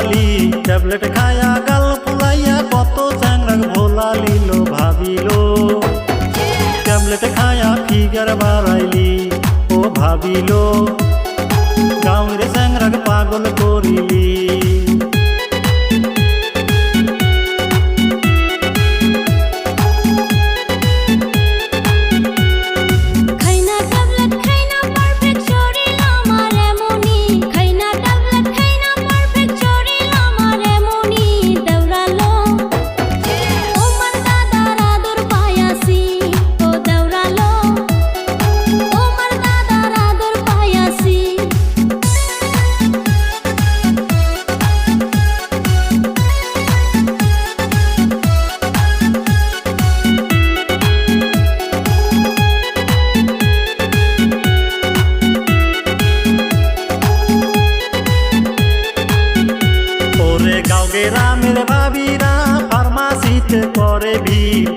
ভোলালি tablet খায়া গাল ফুলাইয়া কত চ্যাংরাগ ভোলালি লো ভাবিলো ট্যাবলেট খায়া ফিগার বাড়াইলি ও ভাবিলো গাঁয়ের চ্যাংরাগ পাগল করিলি গ্রামের ভাবিরা ফার্মাসিতে করে ভিড়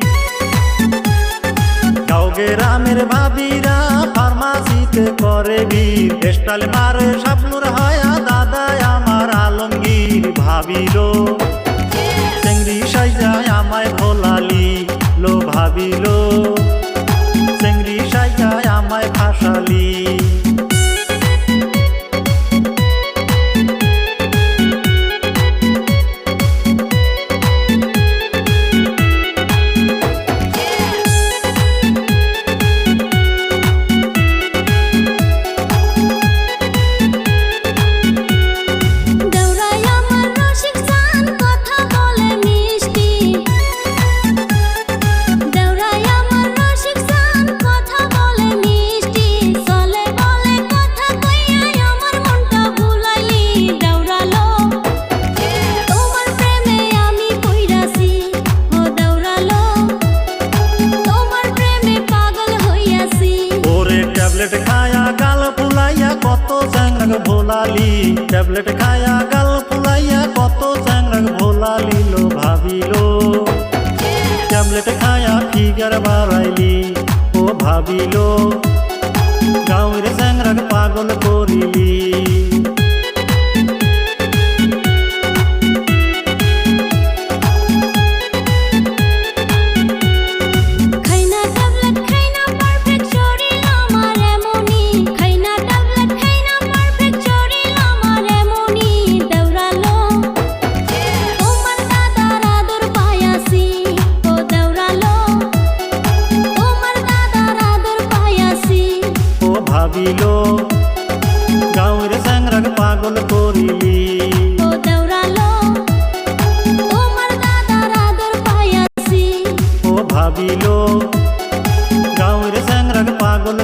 গাঁও গ্রামের ভাবিরা ফার্মাসিতে করে ভিড় স্টাইল মারে স্বপ্নুর হয়া দাদা আমার আলমগীর ভাবিলো চেংড়ি সাইজায় আমায় ভোলালি লো ভাবিলো চেংড়ি সাইজায় আমায় ফাঁসালি ট্যাবলেট খায়া গাল ফুলাইয়া কত চ্যাংরাগ ভোলালি ট্যাবলেট খায়া গাল ফুলাইয়া কত চ্যাংরাগ ভোলালি লো ভাবিলো ট্যাবলেট খায়া ফিগার বাড়াইলি ও ভাবিলো গাঁয়ের চ্যাংরাগ পাগল করিলি ভাবিলো গাঁয়ের চ্যাংরাগ পাগল করিলি ও দেওরালো তোমার দাদার আদর পাইয়াছি ও ভাবিলো গাঁয়ের চ্যাংরাগ পাগল